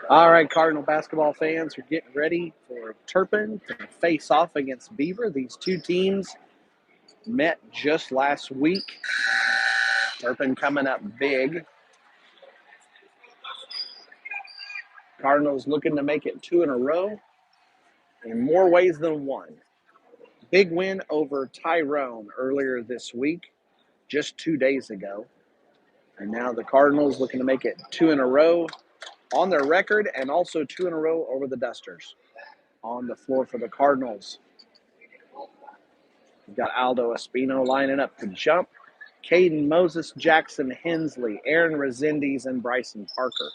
All right, Cardinal basketball fans, we're getting ready for Turpin to face off against Beaver. These two teams met just last week. Turpin coming up big. Cardinals looking to make it 2 in a row in more ways than one. Big win over Tyrone earlier this week, just 2 days ago. And now the Cardinals looking to make it 2 in a row on their record and also 2 in a row over the Dusters. On the floor for the Cardinals, we've got Aldo Espino lining up to jump. Caden Moses, Jackson Hensley, Aaron Resendiz, and Bryson Parker.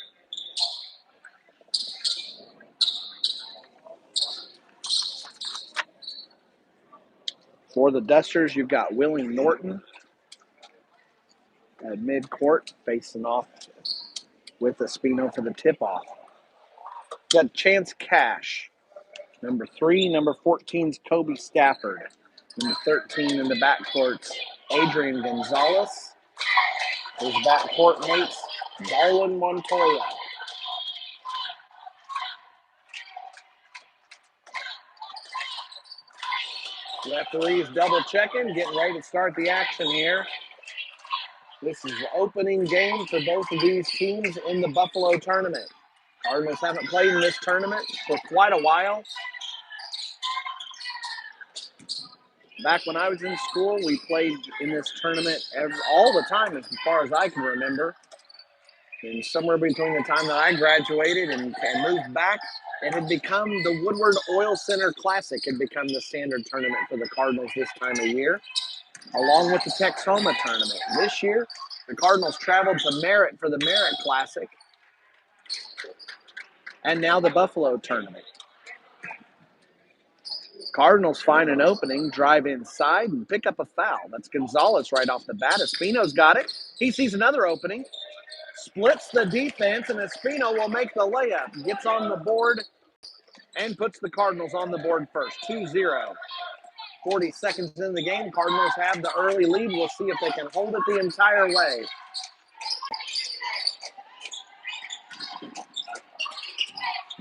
For the Dusters, you've got Willie Norton at midcourt facing off with Espino for the tip-off. Got Chance Cash. Number 3, number 14's Kobe Stafford. Number 13 in the backcourt's Adrian Gonzalez. His backcourt mates, Darwin Montoya. Referees double checking, getting ready to start the action here. This is the opening game for both of these teams in the Buffalo tournament. Cardinals haven't played in this tournament for quite a while. Back when I was in school, we played in this tournament all the time as far as I can remember. And somewhere between the time that I graduated and moved back, it had become the Woodward Oil Center Classic had become the standard tournament for the Cardinals this time of year, along with the Texoma tournament. This year, the Cardinals traveled to Merritt for the Merritt Classic, and now the Buffalo tournament. Cardinals find an opening, drive inside, and pick up a foul. That's Gonzalez right off the bat. Espino's got it. He sees another opening, splits the defense, and Espino will make the layup. Gets on the board and puts the Cardinals on the board first, 2-0. 40 seconds in the game, Cardinals have the early lead. We'll see if they can hold it the entire way.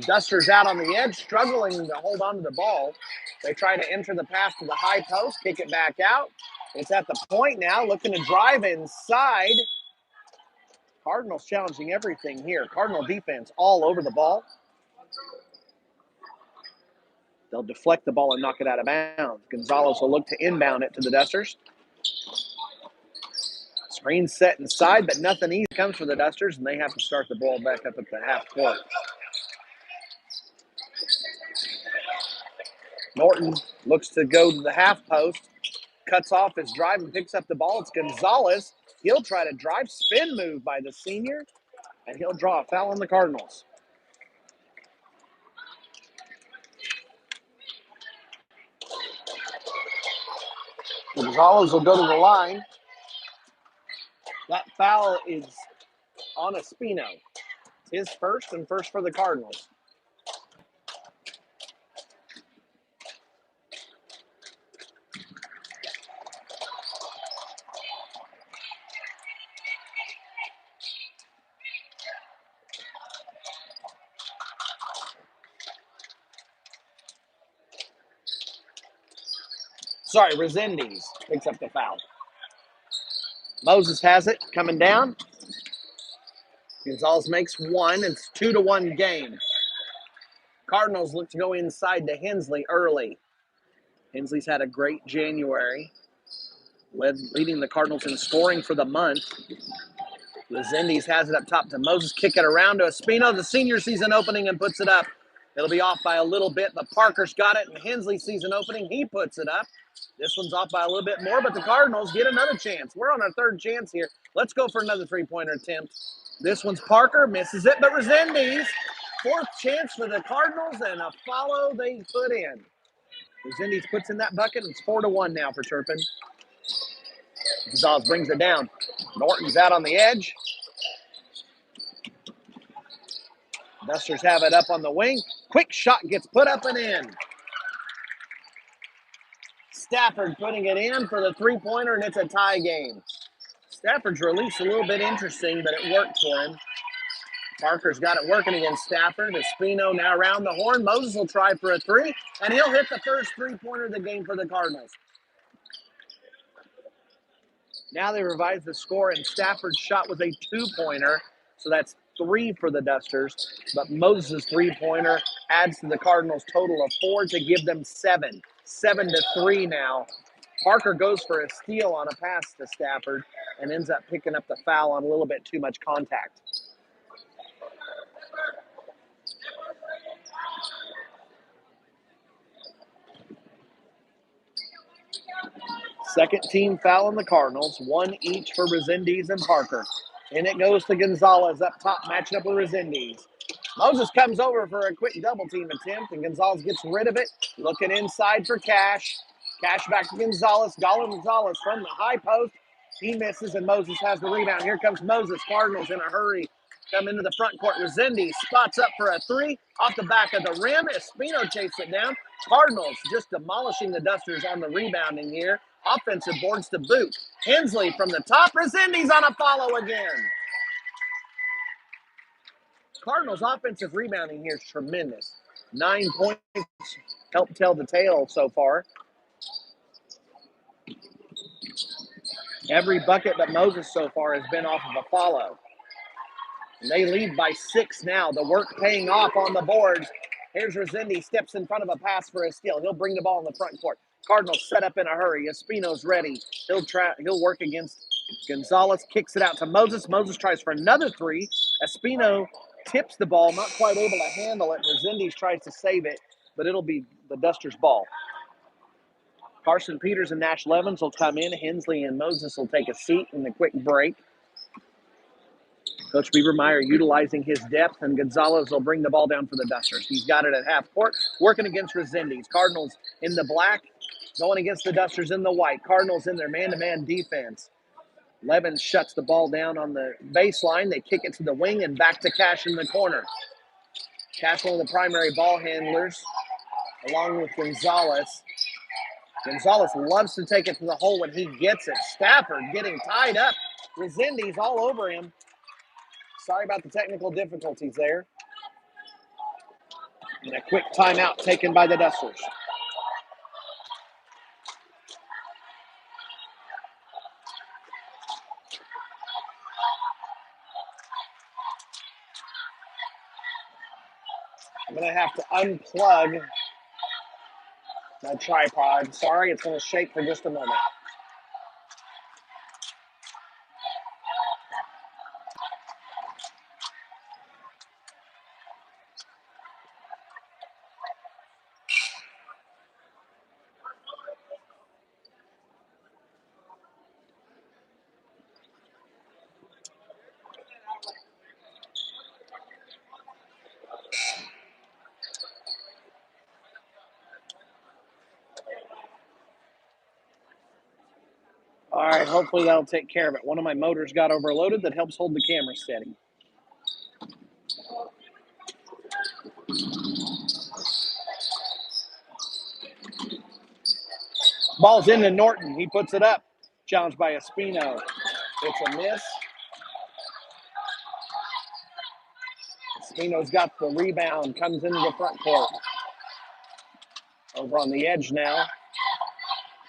Dusters out on the edge, struggling to hold on to the ball. They try to enter the pass to the high post, kick it back out. It's at the point now, looking to drive inside. Cardinals challenging everything here. Cardinal defense all over the ball. They'll deflect the ball and knock it out of bounds. Gonzalez will look to inbound it to the Dusters. Screen set inside, but nothing easy comes for the Dusters, and they have to start the ball back up at the half court. Norton looks to go to the half post, cuts off his drive and picks up the ball. It's Gonzalez. He'll try to drive, spin move by the senior, and he'll draw a foul on the Cardinals. Gonzalez will go to the line. That foul is on Espino. His first and first for the Cardinals. Sorry, Resendiz picks up the foul. Moses has it, coming down. Gonzalez makes one. It's 2-1 game. Cardinals look to go inside to Hensley early. Hensley's had a great January, leading the Cardinals in scoring for the month. Resendiz has it up top to Moses, kick it around to Espino. The senior sees an opening and puts it up. It'll be off by a little bit, but Parker's got it, and Hensley sees an opening. He puts it up. This one's off by a little bit more, but the Cardinals get another chance. We're on our third chance here. Let's go for another three-pointer attempt. This one's Parker, misses it, but Resendiz, fourth chance for the Cardinals, and a follow they put in. Resendiz puts in that bucket, and it's 4-1 now for Turpin. Gonzalez brings it down. Norton's out on the edge. Dusters have it up on the wing. Quick shot gets put up and in. Stafford putting it in for the three-pointer, and it's a tie game. Stafford's release a little bit interesting, but it worked for him. Parker's got it working against Stafford. Espino now around the horn. Moses will try for a three, and he'll hit the first three-pointer of the game for the Cardinals. Now they revise the score, and Stafford's shot was a two-pointer, so that's 3 for the Dusters. But Moses' three-pointer adds to the Cardinals' total of 4 to give them 7. 7-3 now. Parker goes for a steal on a pass to Stafford and ends up picking up the foul on a little bit too much contact. Second team foul on the Cardinals, 1 each for Resendiz and Parker. And it goes to Gonzalez up top, matching up with Resendiz. Moses comes over for a quick double team attempt, and Gonzalez gets rid of it. Looking inside for Cash. Cash back to Gonzalez. Gonzalez from the high post. He misses, and Moses has the rebound. Here comes Moses. Cardinals in a hurry. Come into the front court. Resendiz spots up for a three off the back of the rim. Espino chases it down. Cardinals just demolishing the Dusters on the rebounding here. Offensive boards to boot. Hensley from the top. Resendiz on a follow again. Cardinals' offensive rebounding here is tremendous. 9 points help tell the tale so far. Every bucket but Moses so far has been off of a follow. And they lead by 6 now. The work paying off on the boards. Here's Resendiz, steps in front of a pass for a steal. He'll bring the ball in the front court. Cardinals set up in a hurry. Espino's ready. He'll work against Gonzalez, kicks it out to Moses. Moses tries for another three. Espino tips the ball, not quite able to handle it. Resendiz tries to save it, but it'll be the Dusters' ball. Carson Peters and Nash Levens will come in. Hensley and Moses will take a seat in the quick break. Coach Beaver utilizing his depth, and Gonzalez will bring the ball down for the Dusters. He's got it at half court, working against Resendiz. Cardinals in the black, going against the Dusters in the white. Cardinals in their man-to-man defense. Levens shuts the ball down on the baseline. They kick it to the wing and back to Cash in the corner. Cash, one of the primary ball handlers, along with Gonzalez. Gonzalez loves to take it to the hole when he gets it. Stafford getting tied up. Resendiz all over him. Sorry about the technical difficulties there. And a quick timeout taken by the Dusters. I'm going to have to unplug my tripod. Sorry, it's going to shake for just a moment. All right, hopefully that'll take care of it. One of my motors got overloaded that helps hold the camera steady. Ball's into Norton. He puts it up. Challenged by Espino. It's a miss. Espino's got the rebound. Comes into the front court. Over on the edge now.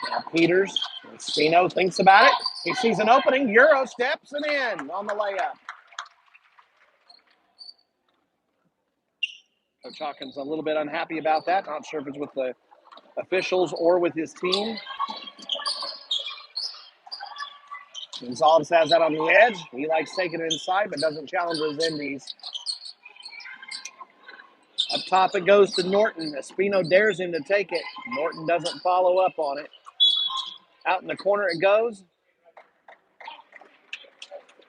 Now Peters. Espino thinks about it. He sees an opening. Euro steps and in on the layup. Coach Hawkins a little bit unhappy about that. Not sure if it's with the officials or with his team. Gonzalez has that on the edge. He likes taking it inside, but doesn't challenge Resendiz. Up top it goes to Norton. Espino dares him to take it. Norton doesn't follow up on it. Out in the corner it goes.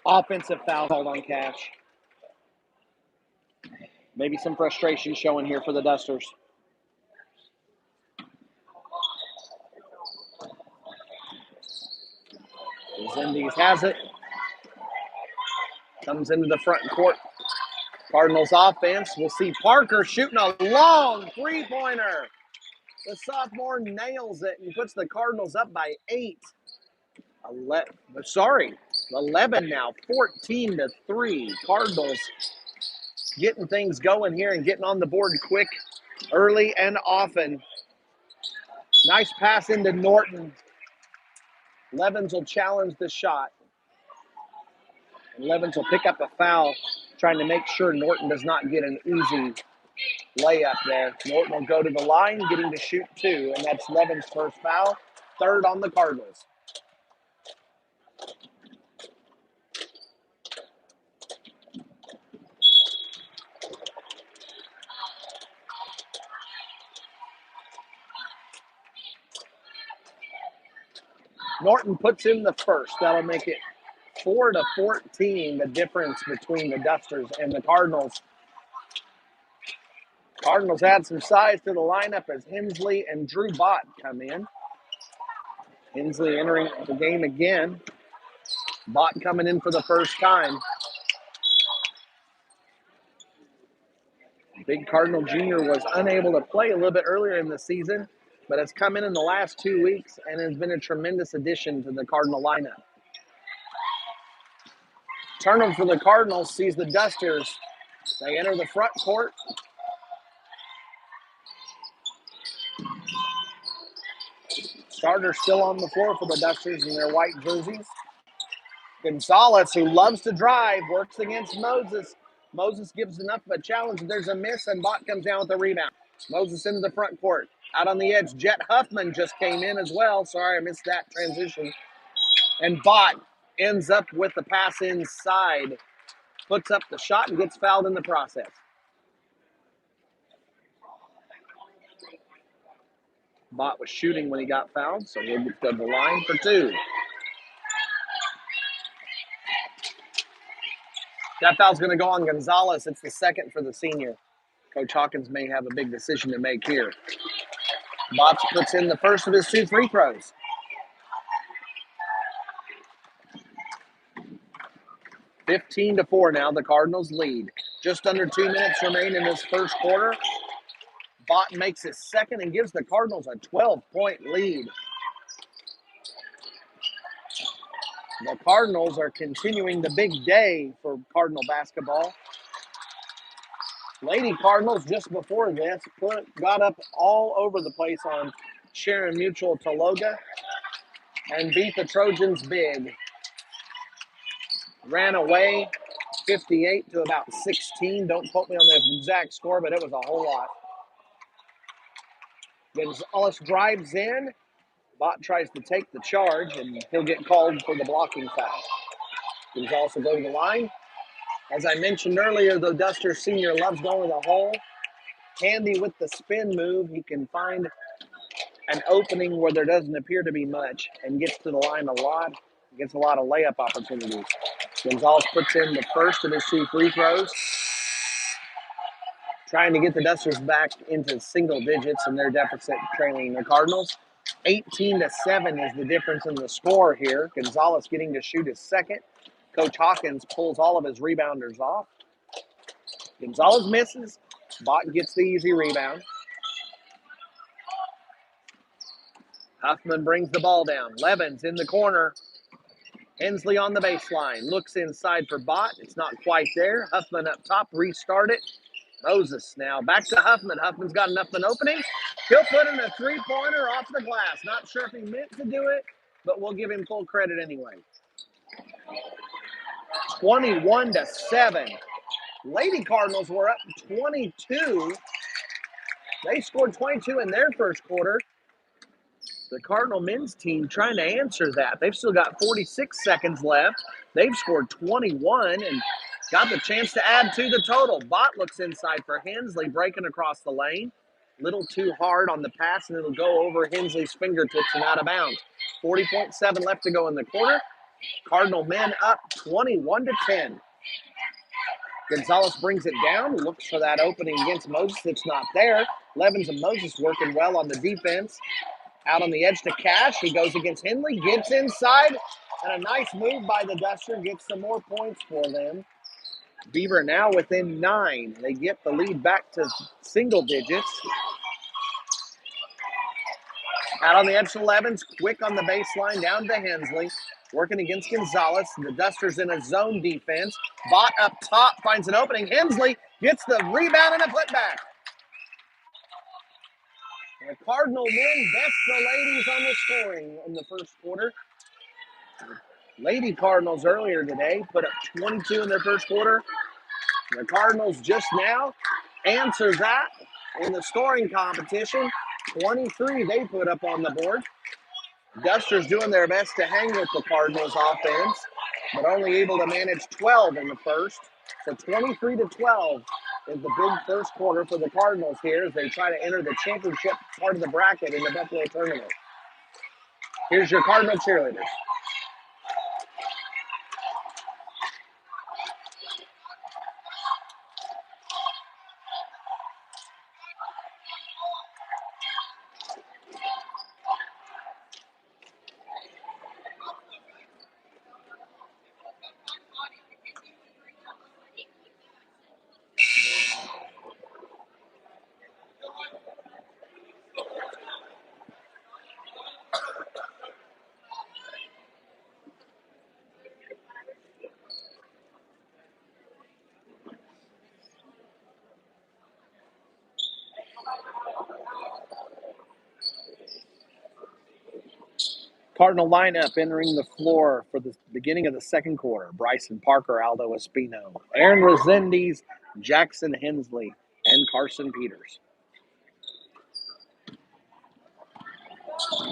Offensive foul called on Cash. Maybe some frustration showing here for the Dusters. Resendiz has it. Comes into the front court. Cardinals offense. We'll see Parker shooting a long three-pointer. The sophomore nails it and puts the Cardinals up by 8. 11 now, 14-3. Cardinals getting things going here and getting on the board quick, early and often. Nice pass into Norton. Levens will challenge the shot. And Levens will pick up a foul, trying to make sure Norton does not get an easy layup there. Norton will go to the line, getting to shoot 2, and that's Levens' first foul, 3rd on the Cardinals. Norton puts in the first. That'll make it 4-14, the difference between the Dusters and the Cardinals. Cardinals add some size to the lineup as Hensley and Drew Bott come in. Hensley entering the game again. Bott coming in for the first time. Big Cardinal Jr. was unable to play a little bit earlier in the season, but has come in the last 2 weeks and has been a tremendous addition to the Cardinal lineup. Turnover for the Cardinals sees the Dusters. They enter the front court. Starters still on the floor for the Dusters in their white jerseys. Gonzalez, who loves to drive, works against Moses. Moses gives enough of a challenge. There's a miss, and Bott comes down with the rebound. Moses into the front court. Out on the edge, Jet Huffman just came in as well. Sorry, I missed that transition. And Bott ends up with the pass inside. Puts up the shot and gets fouled in the process. Bott was shooting when he got fouled, so he'll go to the line for 2. That foul's going to go on Gonzalez. It's the second for the senior. Coach Hawkins may have a big decision to make here. Bott puts in the first of his 2 free throws. (15-4) now, the Cardinals lead. Just under 2 minutes remain in this first quarter. Bott makes his second and gives the Cardinals a 12-point lead. The Cardinals are continuing the big day for Cardinal basketball. Lady Cardinals, just before this, got up all over the place on Sharon Mutual Tologa and beat the Trojans big. Ran away 58 to about 16. Don't quote me on the exact score, but it was a whole lot. Gonzalez drives in. Bott tries to take the charge, and he'll get called for the blocking foul. Gonzalez will go to the line. As I mentioned earlier, the Duster senior loves going to the hole. Handy with the spin move. He can find an opening where there doesn't appear to be much and gets to the line a lot. Gets a lot of layup opportunities. Gonzalez puts in the first of his 2 free throws. Trying to get the Dusters back into single digits in their deficit, trailing the Cardinals. 18-7 is the difference in the score here. Gonzalez getting to shoot his second. Coach Hawkins pulls all of his rebounders off. Gonzalez misses. Bott gets the easy rebound. Huffman brings the ball down. Levens in the corner. Hensley on the baseline. Looks inside for Bott. It's not quite there. Huffman up top. Restart it. Moses now back to Huffman. Huffman's got enough of an opening. He'll put in a 3-pointer off the glass. Not sure if he meant to do it, but we'll give him full credit anyway. 21-7. Lady Cardinals were up 22. They scored 22 in their first quarter. The Cardinal men's team trying to answer that. They've still got 46 seconds left. They've scored 21 and got the chance to add to the total. Bott looks inside for Hensley, breaking across the lane. Little too hard on the pass, and it'll go over Hensley's fingertips and out of bounds. 40.7 left to go in the quarter. Cardinal men up 21-10. Gonzalez brings it down, looks for that opening against Moses. It's not there. Levens and Moses working well on the defense. Out on the edge to Cash. He goes against Henley, gets inside, and a nice move by the Duster gets some more points for them. Beaver now within 9. They get the lead back to single digits. Out on the edge to Levens, quick on the baseline down to Hensley. working against Gonzalez. The Dusters in a zone defense. Bott up top finds an opening. Hensley gets the rebound and a putback. The Cardinal men best the ladies on the scoring in the first quarter. Lady Cardinals earlier today put up 22 in their first quarter. The Cardinals just now answer that in the scoring competition. 23 they put up on the board. Dusters doing their best to hang with the Cardinals offense, but only able to manage 12 in the first. So 23-12 is the big first quarter for the Cardinals here as they try to enter the championship part of the bracket in the Buffalo tournament. Here's your Cardinal cheerleaders. Cardinal lineup entering the floor for the beginning of the second quarter. Bryson Parker, Aldo Espino, Aaron Resendiz, Jackson Hensley, and Carson Peters.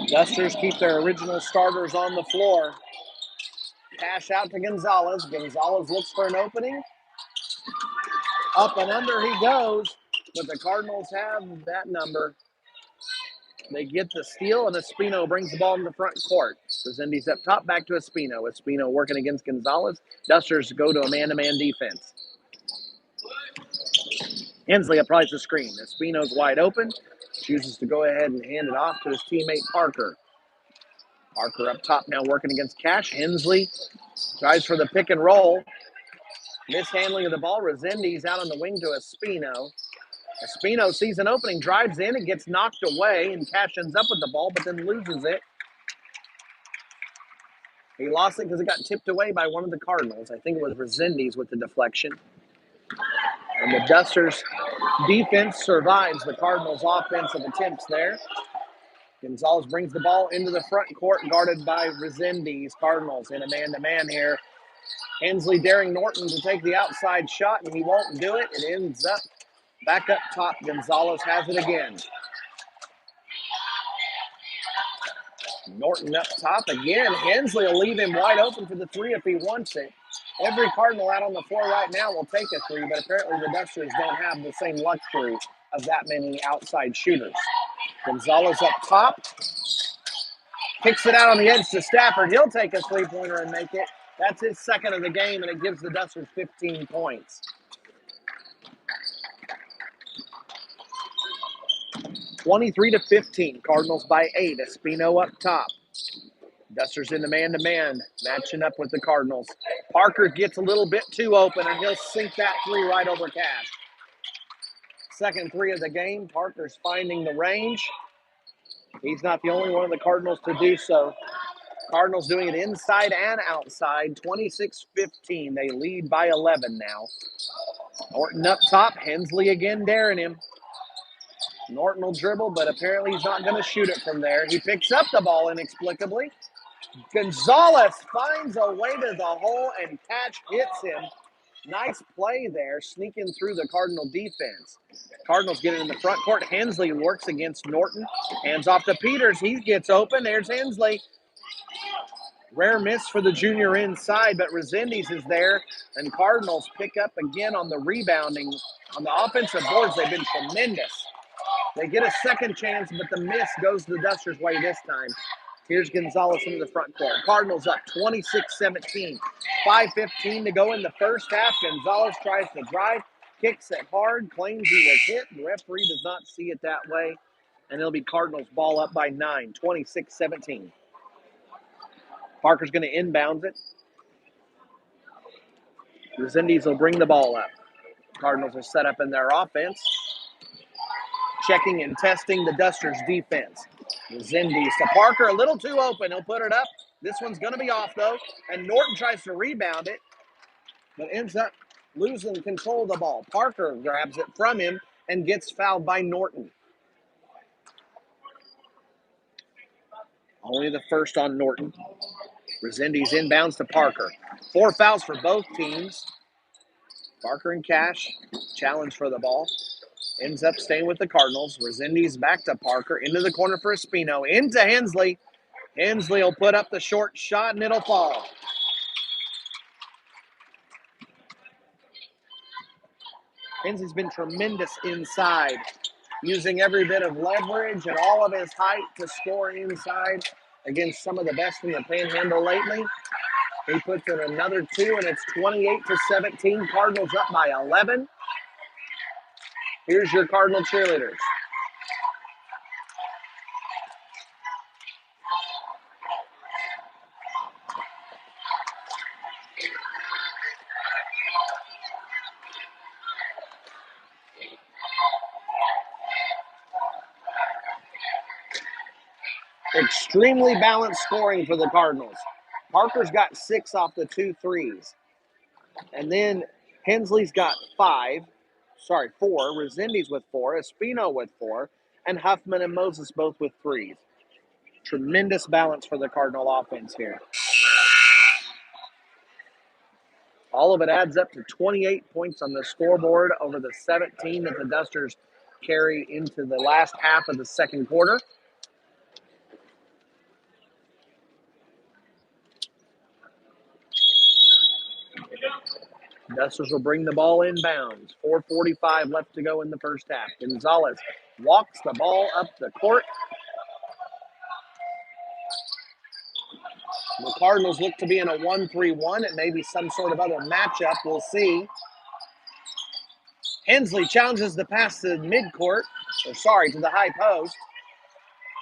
Dusters keep their original starters on the floor. Pass out to Gonzalez. Gonzalez looks for an opening. Up and under he goes, but the Cardinals have that number. They get the steal, and Espino brings the ball in the front court. Resendiz up top, back to Espino. Espino working against Gonzalez. Dusters go to a man-to-man defense. Hensley applies the screen. Espino's wide open. Chooses to go ahead and hand it off to his teammate Parker. Parker up top now working against Cash. Hensley tries for the pick and roll. Mishandling of the ball. Resendiz out on the wing to Espino. Espino sees an opening, drives in, and gets knocked away, and Cash ends up with the ball, but then loses it. He lost it because it got tipped away by one of the Cardinals. I think it was Resendiz with the deflection. And the Dusters' defense survives the Cardinals' offensive attempts there. Gonzalez brings the ball into the front court, guarded by Resendiz. Cardinals in a man-to-man here. Hensley daring Norton to take the outside shot, and he won't do it. It ends up back up top. Gonzalez has it again. Norton up top again. Hensley will leave him wide open for the three if he wants it. Every Cardinal out on the floor right now will take a three, but apparently the Dusters don't have the same luxury of that many outside shooters. Gonzalez up top. Kicks it out on the edge to Stafford. He'll take a three-pointer and make it. That's his second of the game, and it gives the Dusters 15 points. 23-15. Cardinals by 8. Espino up top. Dusters in the man-to-man, matching up with the Cardinals. Parker gets a little bit too open, and he'll sink that three right over Cash. Second three of the game. Parker's finding the range. He's not the only one of the Cardinals to do so. Cardinals doing it inside and outside. 26-15. They lead by 11 now. Norton up top. Hensley again daring him. Norton will dribble, but apparently he's not going to shoot it from there. He picks up the ball inexplicably. Gonzalez finds a way to the hole, and Cash hits him. Nice play there, sneaking through the Cardinal defense. Cardinals get it in the front court. Hensley works against Norton. Hands off to Peters. He gets open. There's Hensley. Rare miss for the junior inside, but Resendiz is there, and Cardinals pick up again on the rebounding. On the offensive boards, they've been tremendous. They get a second chance, but the miss goes the Dusters' way this time. Here's Gonzalez into the front court. Cardinals up 26-17. 5:15 to go in the first half. Gonzalez tries to drive, kicks it hard, claims he was hit. The referee does not see it that way, and it'll be Cardinals ball up by 9, 26-17. Parker's going to inbound it. Resendiz will bring the ball up. Cardinals are set up in their offense. Checking and testing the Dusters' defense. Resendiz to Parker, a little too open. He'll put it up. This one's going to be off, though, and Norton tries to rebound it, but ends up losing control of the ball. Parker grabs it from him and gets fouled by Norton. Only the first on Norton. Resendiz inbounds to Parker. 4 fouls for both teams. Parker and Cash challenge for the ball. Ends up staying with the Cardinals. Resendiz back to Parker. Into the corner for Espino. Into Hensley. Hensley will put up the short shot and it'll fall. Hensley's been tremendous inside, using every bit of leverage and all of his height to score inside against some of the best in the Panhandle lately. He puts in another 2, and it's 28-17. Cardinals up by 11. Here's your Cardinal cheerleaders. Extremely balanced scoring for the Cardinals. Parker's got 6 off the 2 threes. And then Hensley's got 4. Resendiz with 4. Espino with 4. And Huffman and Moses both with 3s. Tremendous balance for the Cardinal offense here. All of it adds up to 28 points on the scoreboard over the 17 that the Dusters carry into the last half of the second quarter. Dusters will bring the ball inbounds. 4:45 left to go in the first half. Gonzalez walks the ball up the court. The Cardinals look to be in a 1-3-1. It may be some sort of other matchup. We'll see. Hensley challenges the pass to midcourt. To the high post.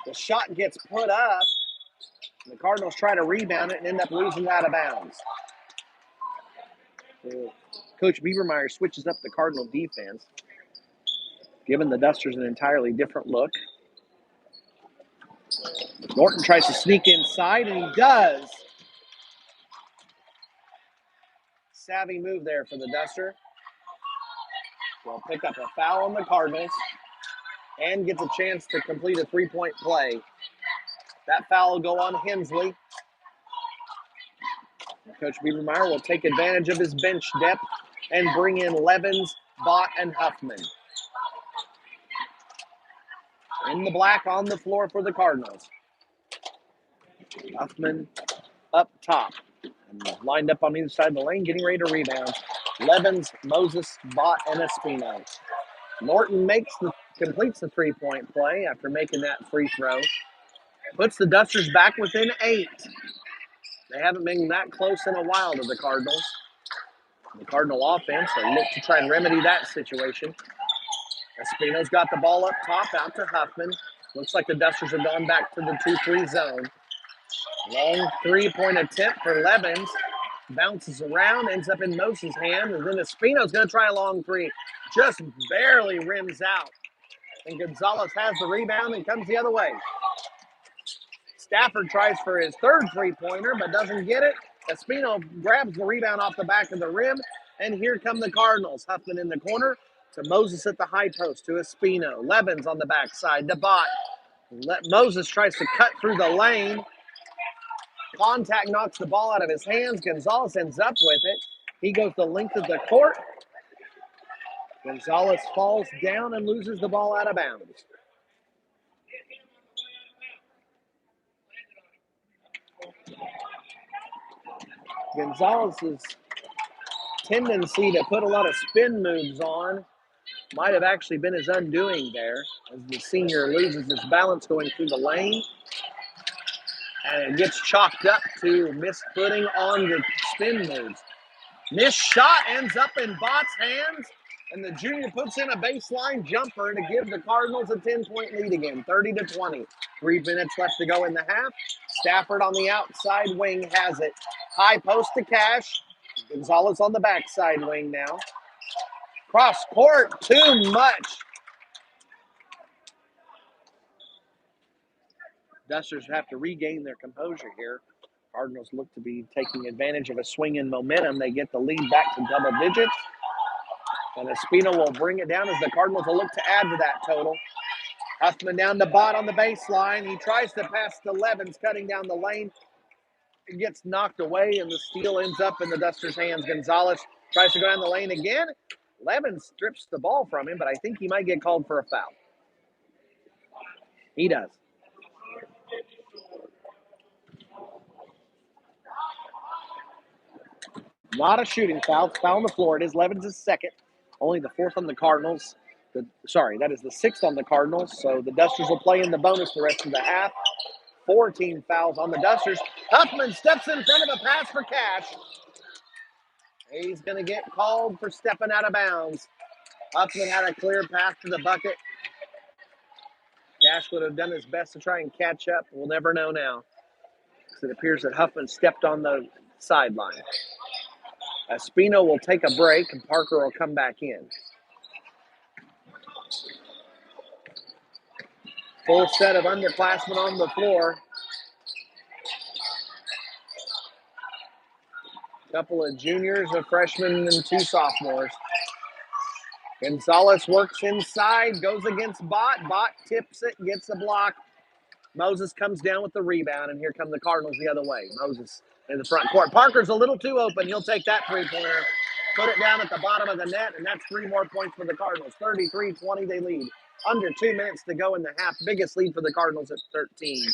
The shot gets put up. The Cardinals try to rebound it and end up losing out of bounds. Coach Beavermeyer switches up the Cardinal defense, giving the Dusters an entirely different look. Norton tries to sneak inside, and he does. Savvy move there for the Duster. Will pick up a foul on the Cardinals and gets a chance to complete a 3-point play. That foul will go on Hensley. Coach Beavermeyer will take advantage of his bench depth and bring in Levens, Bott, and Huffman. In the black on the floor for the Cardinals. Huffman up top. And lined up on either side of the lane, getting ready to rebound. Levens, Moses, Bott, and Espino. Norton completes the 3-point play after making that free throw. Puts the Dusters back within 8. They haven't been that close in a while to the Cardinals. The Cardinal offense will look to try and remedy that situation. Espino's got the ball up top, out to Huffman. Looks like the Dusters have gone back to the 2-3 zone. Long 3-point attempt for Levens. Bounces around, ends up in Moses' hand, and then Espino's going to try a long 3. Just barely rims out. And Gonzalez has the rebound and comes the other way. Stafford tries for his 3rd 3-pointer, but doesn't get it. Espino grabs the rebound off the back of the rim, and here come the Cardinals. Huffman in the corner to Moses at the high post to Espino. Levens on the backside to Bott. Moses tries to cut through the lane. Contact knocks the ball out of his hands. Gonzalez ends up with it. He goes the length of the court. Gonzalez falls down and loses the ball out of bounds. Gonzalez's tendency to put a lot of spin moves on might have actually been his undoing there as the senior loses his balance going through the lane. And it gets chalked up to missed footing on the spin moves. Missed shot ends up in Bott's hands, and the junior puts in a baseline jumper to give the Cardinals a 10-point lead again, 30-20. 3 minutes left to go in the half. Stafford on the outside wing has it. High post to Cash. Gonzalez on the backside wing now. Cross court, too much. Dusters have to regain their composure here. Cardinals look to be taking advantage of a swing in momentum. They get the lead back to double digits. And Espino will bring it down as the Cardinals will look to add to that total. Huffman down to Bott on the baseline. He tries to pass to Levens, cutting down the lane. It gets knocked away, and the steal ends up in the Dusters' hands. Gonzalez tries to go down the lane again. Levens strips the ball from him, but I think he might get called for a foul. He does. Not a shooting foul. Foul on the floor. It is Levens' second. Only the fourth on the Cardinals. That is the sixth on the Cardinals. So the Dusters will play in the bonus the rest of the half. 14 fouls on the Dusters. Huffman steps in front of a pass for Cash. He's going to get called for stepping out of bounds. Huffman had a clear path to the bucket. Cash would have done his best to try and catch up. We'll never know now, because it appears that Huffman stepped on the sideline. Espino will take a break, and Parker will come back in. Full set of underclassmen on the floor. A couple of juniors, a freshman, and two sophomores. Gonzalez works inside, goes against Bott. Bott tips it, gets a block. Moses comes down with the rebound, and here come the Cardinals the other way. Moses in the front court. Parker's a little too open. He'll take that three-pointer, put it down at the bottom of the net, and that's 3 more points for the Cardinals. 33-20, they lead. Under 2 minutes to go in the half. Biggest lead for the Cardinals at 13.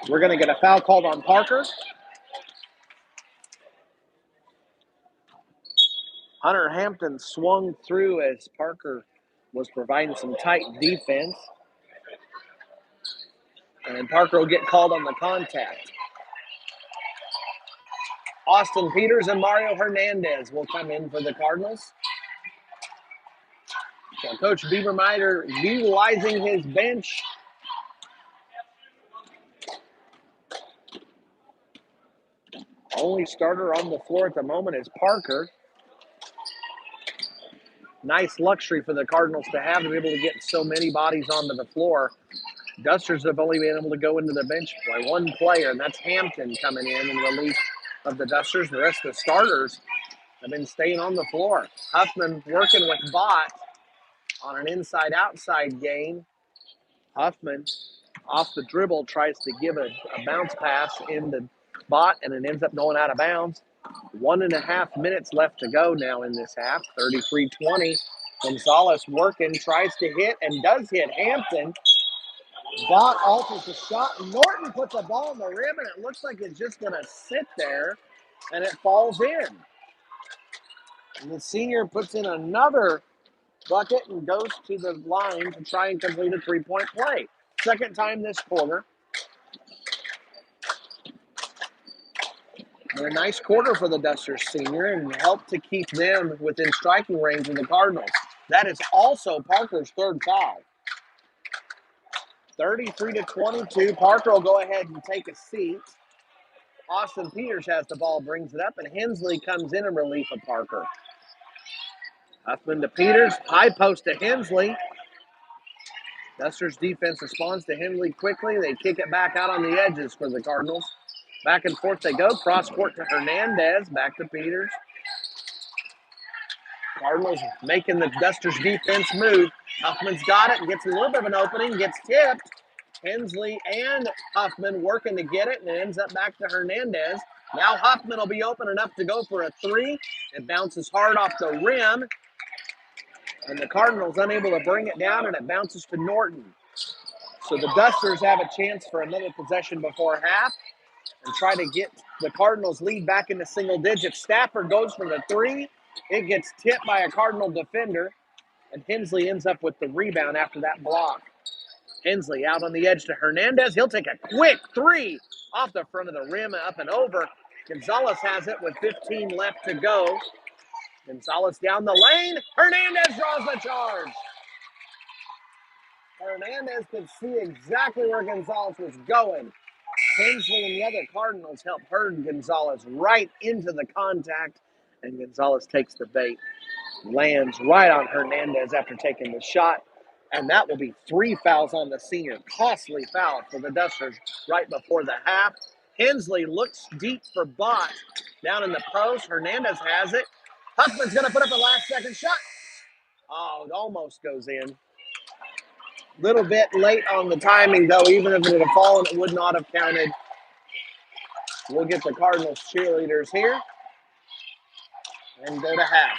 We're going to get a foul called on Parker. Hunter Hampton swung through as Parker was providing some tight defense. And Parker will get called on the contact. Austin Peters and Mario Hernandez will come in for the Cardinals. So Coach Beaver utilizing his bench. Only starter on the floor at the moment is Parker. Nice luxury for the Cardinals to have to be able to get so many bodies onto the floor. Dusters have only been able to go into the bench by one player, and that's Hampton coming in relief of the Dusters. The rest of the starters have been staying on the floor. Huffman working with Bott on an inside-outside game. Huffman, off the dribble, tries to give a bounce pass into Bott, and it ends up going out of bounds. 1.5 minutes left to go now in this half. 33-20. Gonzalez working, tries to hit, and does hit Hampton. Bott alters the shot. Norton puts the ball on the rim, and it looks like it's just going to sit there, and it falls in. And the senior puts in another bucket and goes to the line to try and complete a three-point play. Second time this quarter. A nice quarter for the Dusters senior and helped to keep them within striking range of the Cardinals. That is also Parker's third foul. 33-22. Parker will go ahead and take a seat. Austin Peters has the ball, brings it up, and Hensley comes in relief of Parker. Huffman to Peters, high post to Hensley. Dusters defense responds to Hensley quickly. They kick it back out on the edges for the Cardinals. Back and forth they go. Cross court to Hernandez. Back to Peters. Cardinals making the Dusters defense move. Huffman's got it and gets a little bit of an opening. Gets tipped. Hensley and Huffman working to get it, and it ends up back to Hernandez. Now Huffman will be open enough to go for a three. It bounces hard off the rim. And the Cardinals unable to bring it down, and it bounces to Norton. So the Dusters have a chance for another possession before half and try to get the Cardinals lead back into single digits. Stafford goes for the three. It gets tipped by a Cardinal defender, and Hensley ends up with the rebound after that block. Hensley out on the edge to Hernandez. He'll take a quick three off the front of the rim, up and over. Gonzalez has it with 15 left to go. Gonzalez down the lane. Hernandez draws the charge. Hernandez could see exactly where Gonzalez was going. Hensley and the other Cardinals help herd Gonzalez right into the contact, and Gonzalez takes the bait. Lands right on Hernandez after taking the shot. And that will be 3 fouls on the senior. Costly foul for the Dusters right before the half. Hensley looks deep for Bott. Down in the post. Hernandez has it. Huckman's going to put up a last-second shot. Oh, it almost goes in. Little bit late on the timing, though. Even if it had fallen, it would not have counted. We'll get the Cardinals cheerleaders here and go to half.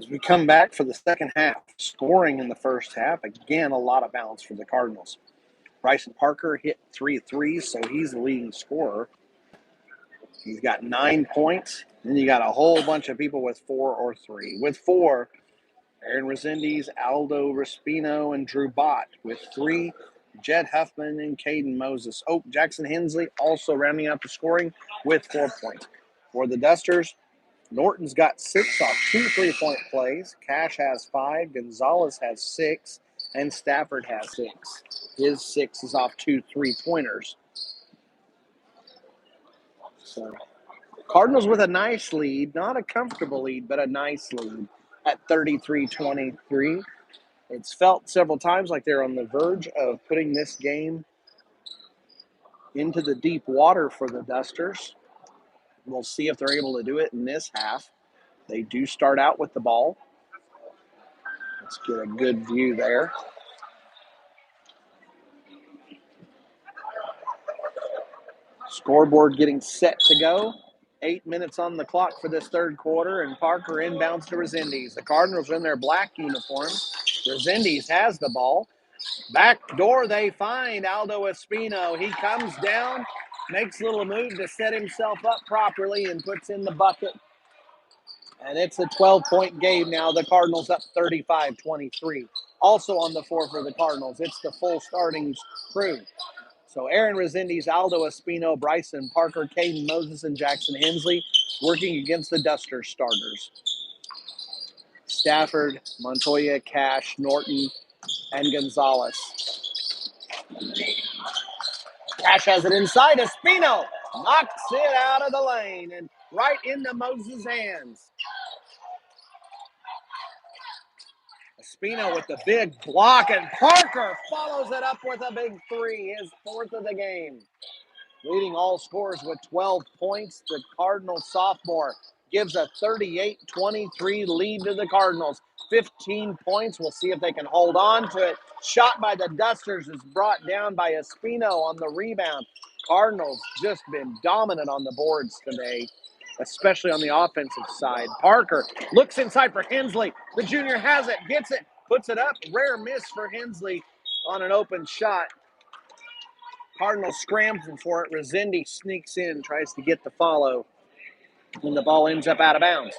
As we come back for the second half, scoring in the first half, again, a lot of bounce for the Cardinals. Bryson Parker hit 3 threes, so he's the leading scorer. He's got 9 points. Then you got a whole bunch of people with 4 or 3. With 4, Aaron Resendiz, Aldo Respino, and Drew Bott. With 3, Jed Huffman and Caden Moses. Oh, Jackson Hensley also rounding out the scoring with 4 points. For the Dusters, Norton's got 6 off 2 3-point plays. Cash has 5. Gonzalez has 6. And Stafford has 6. His 6 is off 2 3-pointers. So Cardinals with a nice lead, not a comfortable lead, but a nice lead at 33-23. It's felt several times like they're on the verge of putting this game into the deep water for the Dusters. We'll see if they're able to do it in this half. They do start out with the ball. Let's get a good view there. Scoreboard getting set to go. 8 minutes on the clock for this third quarter, and Parker inbounds to Resendiz. The Cardinals are in their black uniforms. Resendiz has the ball. Back door they find Aldo Espino. He comes down, makes a little move to set himself up properly, and puts in the bucket. And it's a 12-point game now. The Cardinals up 35-23. Also on the floor for the Cardinals, it's the full starting crew. So Aaron Resendiz, Aldo Espino, Bryson Parker, Caden Moses, and Jackson Hensley working against the Duster starters. Stafford, Montoya, Cash, Norton, and Gonzalez. Cash has it inside. Espino knocks it out of the lane and right into Moses' hands. Espino with the big block, and Parker follows it up with a big 3, his 4th of the game. Leading all scorers with 12 points, the Cardinals sophomore gives a 38-23 lead to the Cardinals. 15 points. We'll see if they can hold on to it. Shot by the Dusters is brought down by Espino on the rebound. Cardinals just been dominant on the boards today, especially on the offensive side. Parker looks inside for Hensley. The junior has it, gets it, puts it up. Rare miss for Hensley on an open shot. Cardinals scrambling for it. Resendiz sneaks in, tries to get the follow, and the ball ends up out of bounds.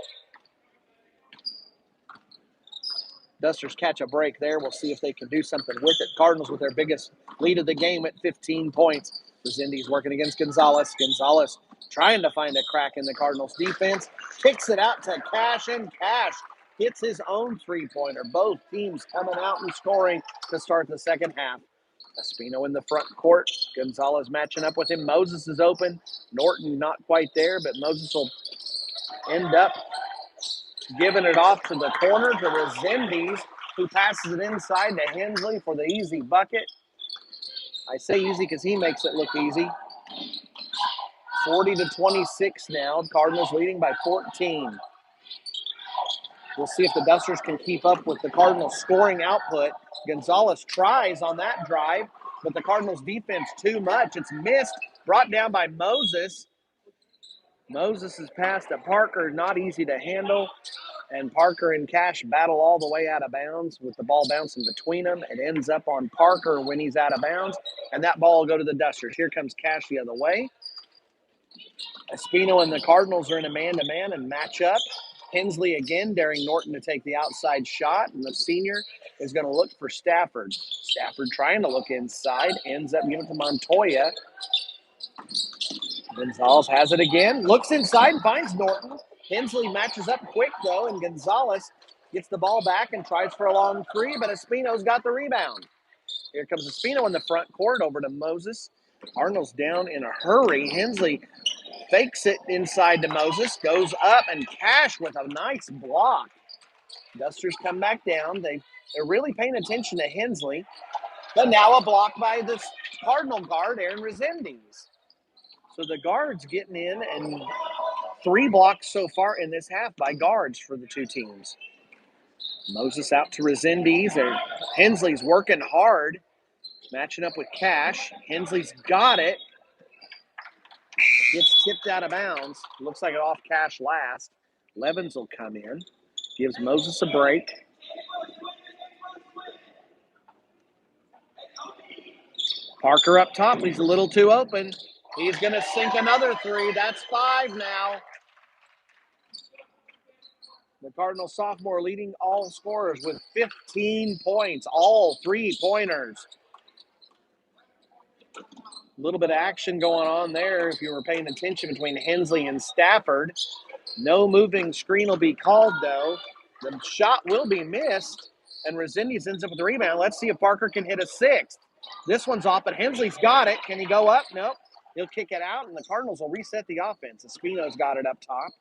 Dusters catch a break there. We'll see if they can do something with it. Cardinals with their biggest lead of the game at 15 points. Resendiz working against Gonzalez. Gonzalez trying to find a crack in the Cardinals defense. Kicks it out to Cash, and Cash hits his own 3-pointer. Both teams coming out and scoring to start the second half. Espino in the front court. Gonzalez matching up with him. Moses is open. Norton not quite there, but Moses will end up giving it off to the corner to Resendiz, who passes it inside to Hensley for the easy bucket. I say easy because he makes it look easy. 40-26 now. Cardinals leading by 14. We'll see if the Dusters can keep up with the Cardinals' scoring output. Gonzalez tries on that drive, but the Cardinals' defense too much. It's missed, brought down by Moses. Moses' pass to Parker, not easy to handle. And Parker and Cash battle all the way out of bounds with the ball bouncing between them. It ends up on Parker when he's out of bounds, and that ball will go to the Dusters. Here comes Cash the other way. Espino and the Cardinals are in a man-to-man and match up. Hensley again daring Norton to take the outside shot, and the senior is going to look for Stafford. Stafford trying to look inside, ends up giving it to Montoya. Gonzalez has it again, looks inside and finds Norton. Hensley matches up quick, though, and Gonzalez gets the ball back and tries for a long 3, but Espino's got the rebound. Here comes Espino in the front court over to Moses. Cardinals down in a hurry. Hensley fakes it inside to Moses, goes up, and Cash with a nice block. Dusters come back down. They're really paying attention to Hensley. But now a block by the Cardinal guard, Aaron Resendiz. So the guards getting in, and 3 blocks so far in this half by guards for the two teams. Moses out to Resendiz. Hensley's working hard, matching up with Cash. Hensley's got it. Gets tipped out of bounds. Looks like an off Cash last. Levens will come in. Gives Moses a break. Parker up top. He's a little too open. He's going to sink another three. That's 5 now. The Cardinal sophomore leading all scorers with 15 points, all 3-pointers. A little bit of action going on there if you were paying attention between Hensley and Stafford. No moving screen will be called, though. The shot will be missed, and Resendiz ends up with the rebound. Let's see if Parker can hit a sixth. This one's off, but Hensley's got it. Can he go up? Nope. He'll kick it out, and the Cardinals will reset the offense. Espino's got it up top.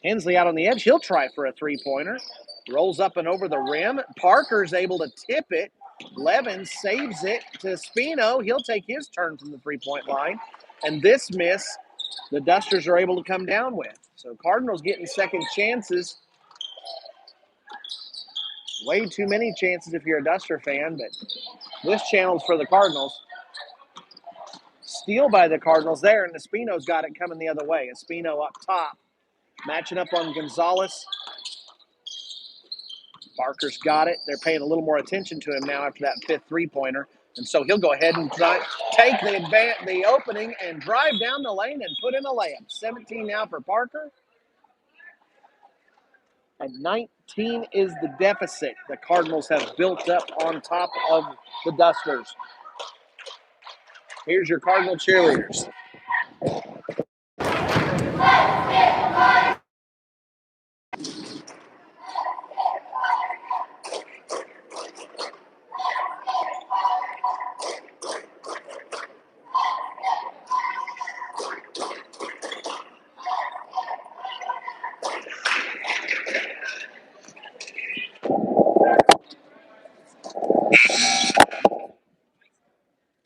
Hensley out on the edge. He'll try for a three-pointer. Rolls up and over the rim. Parker's able to tip it. Levin saves it to Espino. He'll take his turn from the three-point line. And this miss, the Dusters are able to come down with. So Cardinals getting second chances. Way too many chances if you're a Duster fan, but this channel's for the Cardinals. Steal by the Cardinals there, and Espino's got it coming the other way. Espino up top. Matching up on Gonzalez. Parker's got it. They're paying a little more attention to him now after that fifth three-pointer. And so he'll go ahead and take the opening and drive down the lane and put in a layup. 17 now for Parker. And 19 is the deficit the Cardinals have built up on top of the Dusters. Here's your Cardinal cheerleaders.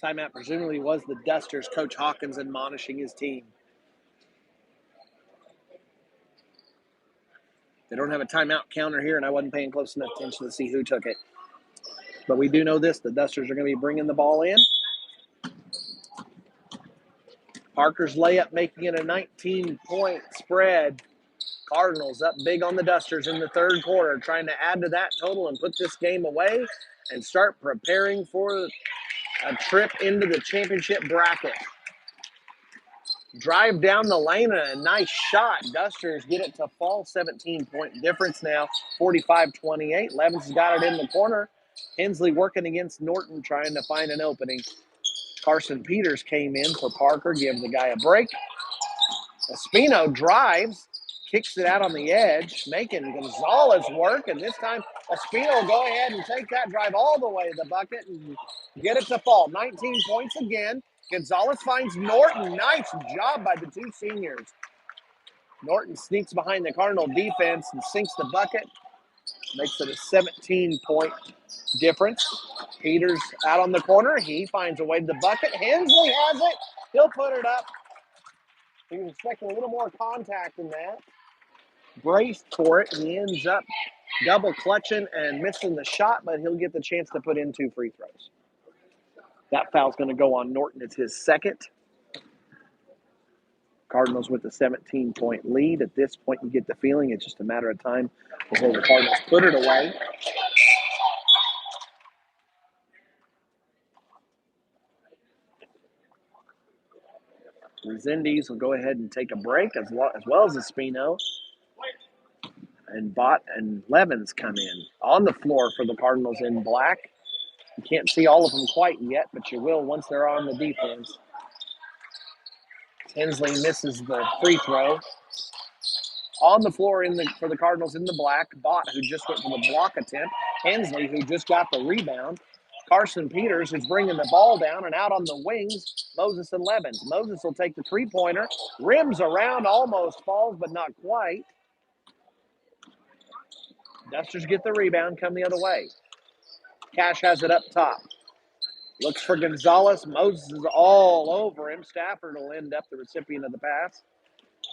Timeout presumably was the Dusters, Coach Hawkins admonishing his team. They don't have a timeout counter here, and I wasn't paying close enough attention to see who took it. But we do know this, the Dusters are going to be bringing the ball in. Parker's layup making it a 19-point spread. Cardinals up big on the Dusters in the third quarter, trying to add to that total and put this game away and start preparing for a trip into the championship bracket. Drive down the lane and a nice shot. Dusters get it to fall. 17-point difference now, 45-28. Levins has got it in the corner. Hensley working against Norton, trying to find an opening. Carson Peters came in for Parker, give the guy a break. Espino drives, kicks it out on the edge, making Gonzalez work, and this time Espino will go ahead and take that drive all the way to the bucket and get it to fall. 19 points again. Gonzalez finds Norton. Nice job by the two seniors. Norton sneaks behind the Cardinal defense and sinks the bucket. Makes it a 17-point difference. Peters out on the corner. He finds a way to the bucket. Hensley has it. He'll put it up. He was expecting a little more contact than that. Braced for it. He ends up double clutching and missing the shot, but he'll get the chance to put in 2 free throws. That foul's going to go on Norton. It's his second. Cardinals with a 17-point lead. At this point, you get the feeling it's just a matter of time before the Cardinals put it away. Resendiz will go ahead and take a break as well as Espino. And Bott and Levins come in on the floor for the Cardinals in black. You can't see all of them quite yet, but you will once they're on the defense. Hensley misses the free throw. On the floor for the Cardinals in the black, Bott, who just went for the block attempt. Hensley, who just got the rebound. Carson Peters, who's bringing the ball down, and out on the wings, Moses and Levins. Moses will take the three-pointer, rims around, almost falls, but not quite. Dusters get the rebound, come the other way. Cash has it up top. Looks for Gonzalez. Moses is all over him. Stafford will end up the recipient of the pass.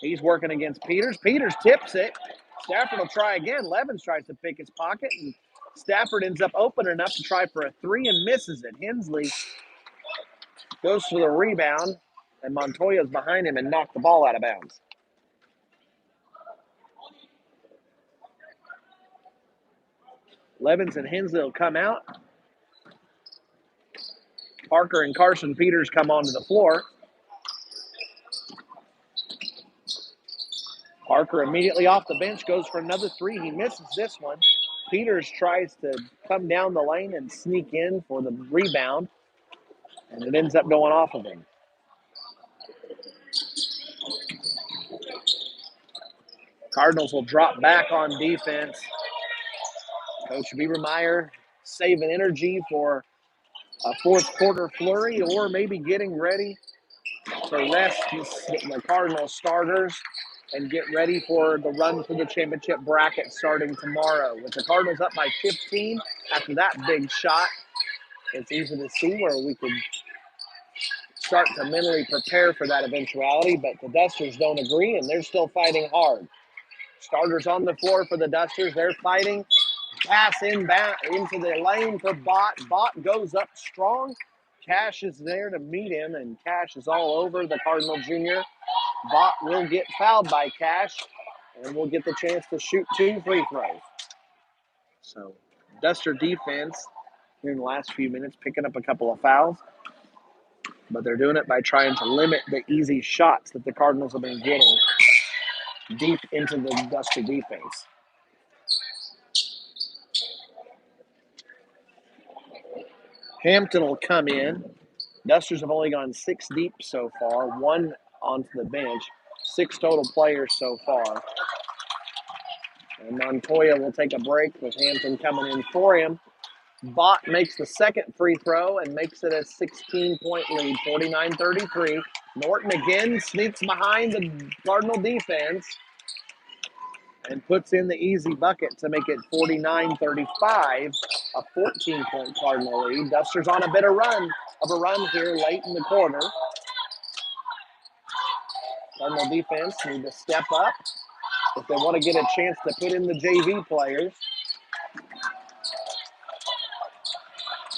He's working against Peters. Peters tips it. Stafford will try again. Levins tries to pick his pocket, and Stafford ends up open enough to try for a three and misses it. Hensley goes for the rebound, and Montoya's behind him and knocked the ball out of bounds. Levens and Hensley will come out. Parker and Carson Peters come onto the floor. Parker immediately off the bench goes for another three. He misses this one. Peters tries to come down the lane and sneak in for the rebound, and it ends up going off of him. Cardinals will drop back on defense. Coach Beavermeyer saving energy for a fourth quarter flurry, or maybe getting ready to rest the Cardinals starters and get ready for the run for the championship bracket starting tomorrow. With the Cardinals up by 15 after that big shot, it's easy to see where we could start to mentally prepare for that eventuality, but the Dusters don't agree, and they're still fighting hard. Starters on the floor for the Dusters. They're fighting. Pass inbound into the lane for Bott. Bott goes up strong. Cash is there to meet him, and Cash is all over the Cardinal Jr. Bott will get fouled by Cash, and will get the chance to shoot two free throws. So, Duster defense here in the last few minutes picking up a couple of fouls, but they're doing it by trying to limit the easy shots that the Cardinals have been getting deep into the Duster defense. Hampton will come in. Dusters have only gone 6 deep so far, 1 onto the bench, 6 total players so far. And Montoya will take a break with Hampton coming in for him. Bott makes the second free throw and makes it a 16-point lead, 49-33. Norton again sneaks behind the Cardinal defense and puts in the easy bucket to make it 49-35, a 14-point Cardinal lead. Dusters on a bit of a run here late in the quarter. Cardinal defense need to step up if they want to get a chance to put in the JV players.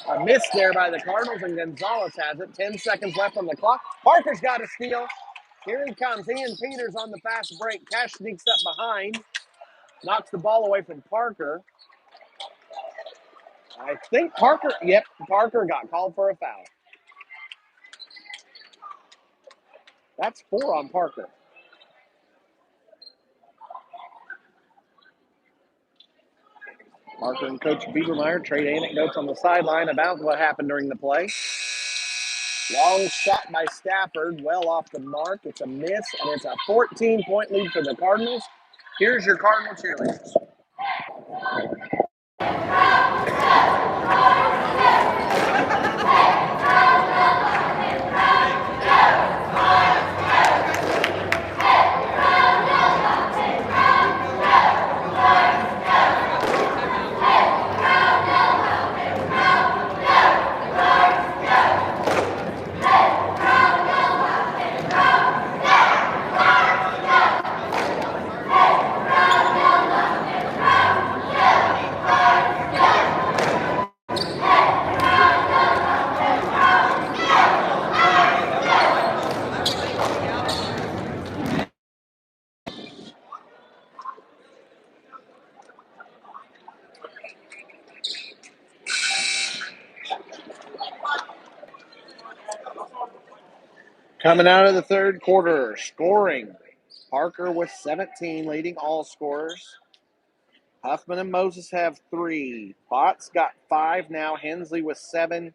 A miss there by the Cardinals, and Gonzalez has it. 10 seconds left on the clock. Parker's got a steal. Here he comes. He and Peters on the fast break. Cash sneaks up behind. Knocks the ball away from Parker. I think Parker got called for a foul. That's 4 on Parker. Parker and Coach Beavermeyer trade anecdotes on the sideline about what happened during the play. Long shot by Stafford, well off the mark. It's a miss, and it's a 14-point lead for the Cardinals. Here's your Cardinal cheerleaders. Coming out of the third quarter, scoring. Parker with 17, leading all scorers. Huffman and Moses have 3. Bott's got 5 now. Hensley with 7.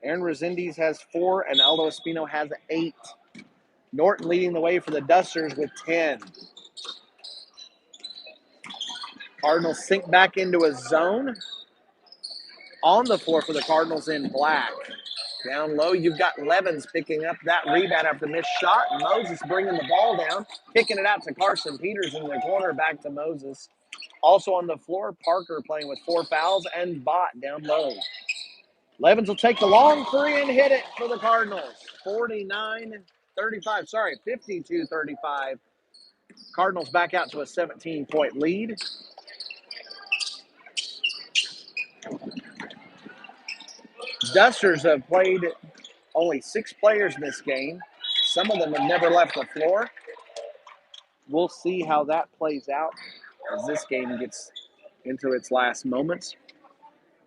Aaron Resendiz has 4, and Aldo Espino has 8. Norton leading the way for the Dusters with 10. Cardinals sink back into a zone. On the floor for the Cardinals in black. Down low, you've got Levens picking up that rebound after missed shot. Moses bringing the ball down, kicking it out to Carson Peters in the corner, back to Moses. Also on the floor, Parker playing with 4 fouls, and Bott down low. Levens will take the long 3 and hit it for the Cardinals. 52-35. Cardinals back out to a 17-point lead. Dusters have played only 6 players in this game. Some of them have never left the floor. We'll see how that plays out as this game gets into its last moments.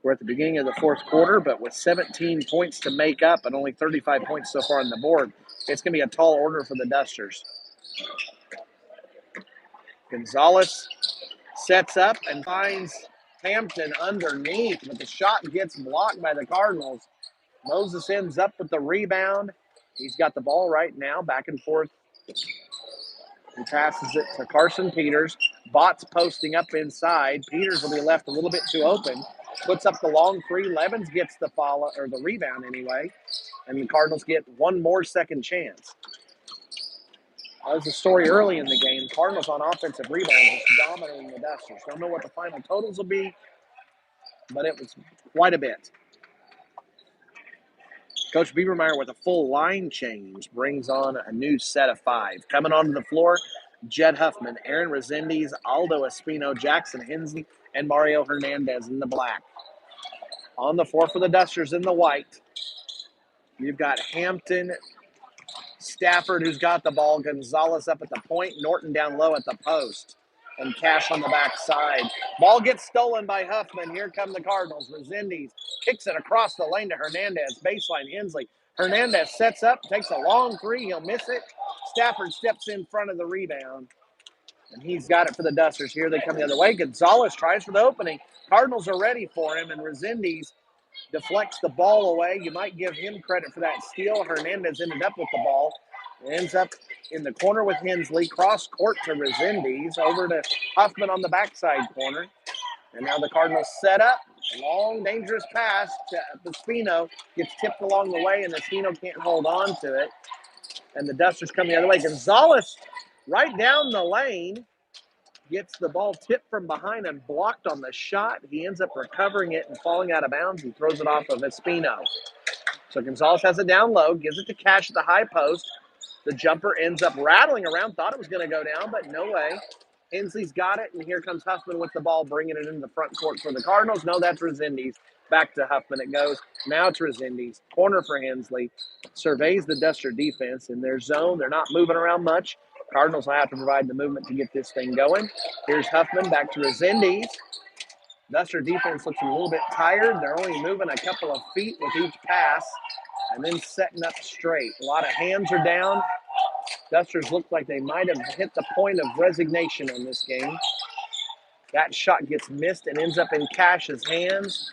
We're at the beginning of the fourth quarter, but with 17 points to make up and only 35 points so far on the board, it's going to be a tall order for the Dusters. Gonzalez sets up and finds Hampton underneath, but the shot gets blocked by the Cardinals. Moses ends up with the rebound. He's got the ball right now, back and forth. He passes it to Carson Peters. Bott's posting up inside. Peters will be left a little bit too open. Puts up the long three. Levens gets the follow, or the rebound anyway. And the Cardinals get one more second chance. That was the story early in the game. Cardinals on offensive rebounds just dominating the Dusters. Don't know what the final totals will be, but it was quite a bit. Coach Beavermeyer with a full line change brings on a new set of five. Coming onto the floor, Jed Huffman, Aaron Resendiz, Aldo Espino, Jackson Hensley, and Mario Hernandez in the black. On the floor for the Dusters in the white, you've got Hampton, Stafford, who's got the ball, Gonzalez up at the point, Norton down low at the post, and Cash on the backside. Ball gets stolen by Huffman. Here come the Cardinals. Resendiz kicks it across the lane to Hernandez. Baseline Hensley. Hernandez sets up, takes a long three. He'll miss it. Stafford steps in front of the rebound, and he's got it for the Dusters. Here they come the other way. Gonzalez tries for the opening. Cardinals are ready for him, and Resendiz deflects the ball away. You might give him credit for that steal. Hernandez ended up with the ball. It ends up in the corner with Hensley. Cross court to Resendiz. Over to Huffman on the backside corner. And now the Cardinals set up. Long, dangerous pass to Espino. Gets tipped along the way, and Espino can't hold on to it. And the Dusters come the other way. Gonzalez right down the lane. Gets the ball tipped from behind and blocked on the shot. He ends up recovering it and falling out of bounds. He throws it off of Espino. So Gonzalez has it down low, gives it to Cash at the high post. The jumper ends up rattling around. Thought it was going to go down, but no way. Hensley's got it, and here comes Huffman with the ball, bringing it into the front court for the Cardinals. No, that's Resendiz. Back to Huffman it goes. Now to Resendiz. Corner for Hensley. Surveys the Duster defense in their zone. They're not moving around much. Cardinals will have to provide the movement to get this thing going. Here's Huffman back to Resendiz. Duster defense looks a little bit tired. They're only moving a couple of feet with each pass and then setting up straight. A lot of hands are down. Dusters look like they might have hit the point of resignation on this game. That shot gets missed and ends up in Cash's hands.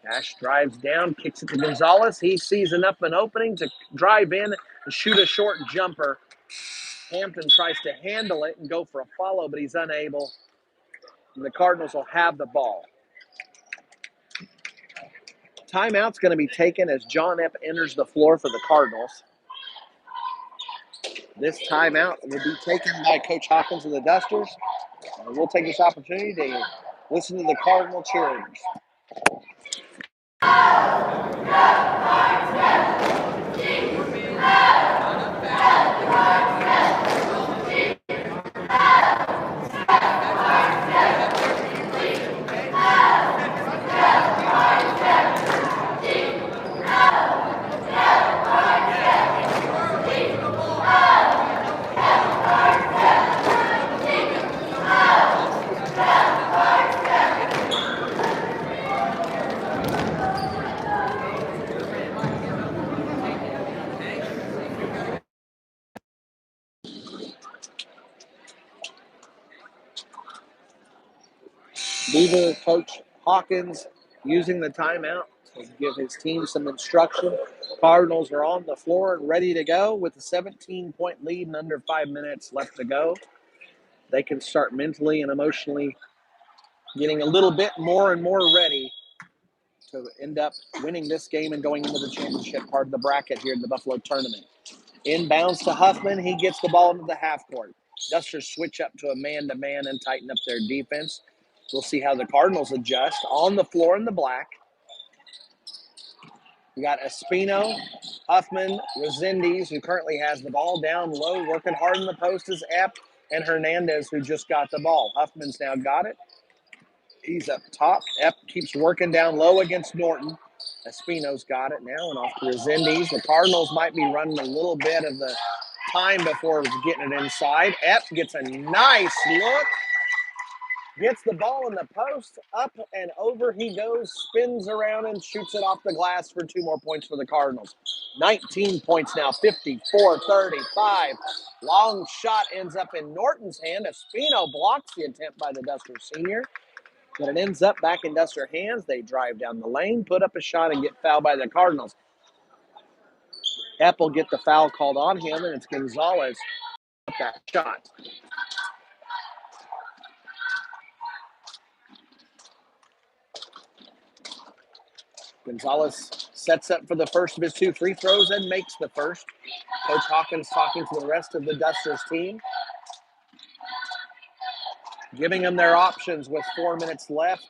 Cash drives down, kicks it to Gonzalez. He sees enough of an opening to drive in and shoot a short jumper. Hampton tries to handle it and go for a follow, but he's unable. And the Cardinals will have the ball. Timeout's going to be taken as John Epp enters the floor for the Cardinals. This timeout will be taken by Coach Hawkins of the Dusters. We'll take this opportunity to listen to the Cardinal cheerleaders. Beaver Coach Hawkins using the timeout to give his team some instruction. Cardinals are on the floor and ready to go with a 17-point lead and under 5 minutes left to go. They can start mentally and emotionally getting a little bit more and more ready to end up winning this game and going into the championship part of the bracket here in the Buffalo tournament. Inbounds to Huffman. He gets the ball into the half court. Dusters switch up to a man-to-man and tighten up their defense. We'll see how the Cardinals adjust. On the floor in the black, we got Espino, Huffman, Resendiz, who currently has the ball down low, working hard in the post is Epp, and Hernandez, who just got the ball. Huffman's now got it. He's up top. Epp keeps working down low against Norton. Espino's got it now and off to Resendiz. The Cardinals might be running a little bit of the time before getting it inside. Epp gets a nice look. Gets the ball in the post, up and over he goes, spins around and shoots it off the glass for 2 more points for the Cardinals. 19 points now, 54-35. Long shot ends up in Norton's hand. Espino blocks the attempt by the Duster senior, but it ends up back in Duster hands. They drive down the lane, put up a shot, and get fouled by the Cardinals. Epp will get the foul called on him, and it's Gonzalez with that shot. Gonzalez sets up for the first of his 2 free throws and makes the first. Coach Hawkins talking to the rest of the Dusters team, giving them their options with 4 minutes left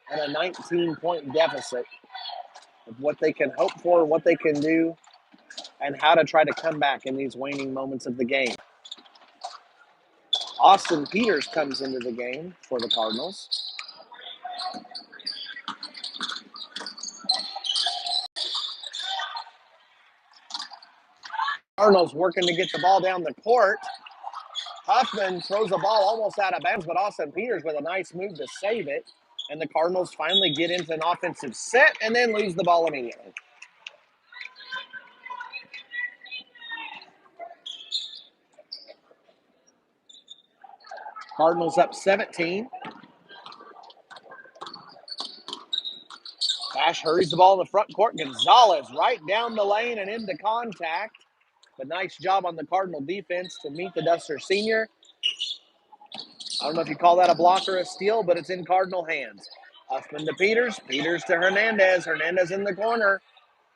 and a 19-point deficit of what they can hope for, what they can do, and how to try to come back in these waning moments of the game. Austin Peters comes into the game for the Cardinals. Cardinals working to get the ball down the court. Huffman throws the ball almost out of bounds, but Austin Peters with a nice move to save it. And the Cardinals finally get into an offensive set and then lose the ball immediately. Cardinals up 17. Bash hurries the ball in the front court. Gonzalez right down the lane and into contact. But nice job on the Cardinal defense to meet the Duster senior. I don't know if you call that a block or a steal, but it's in Cardinal hands. Huffman to Peters. Peters to Hernandez. Hernandez in the corner.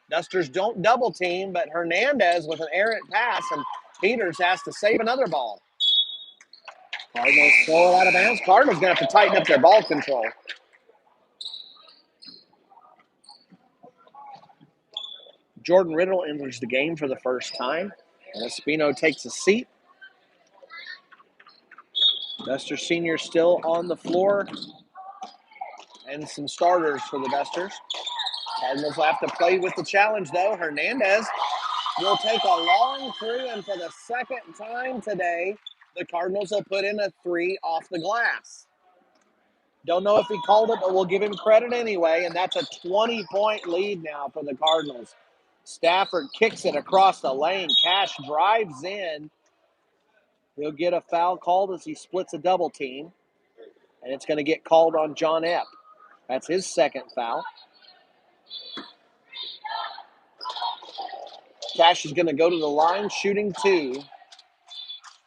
Dusters don't double team, but Hernandez with an errant pass, and Peters has to save another ball. Cardinals throw it out of bounds. Cardinals going to have to tighten up their ball control. Jordan Riddle enters the game for the first time, and Espino takes a seat. Duster senior still on the floor, and some starters for the Dusters. Cardinals will have to play with the challenge, though. Hernandez will take a long 3, and for the second time today, the Cardinals will put in a 3 off the glass. Don't know if he called it, but we'll give him credit anyway, and that's a 20-point lead now for the Cardinals. Stafford kicks it across the lane. Cash drives in. He'll get a foul called as he splits a double team, and it's going to get called on John Epp. That's his second foul. Cash is going to go to the line, shooting 2.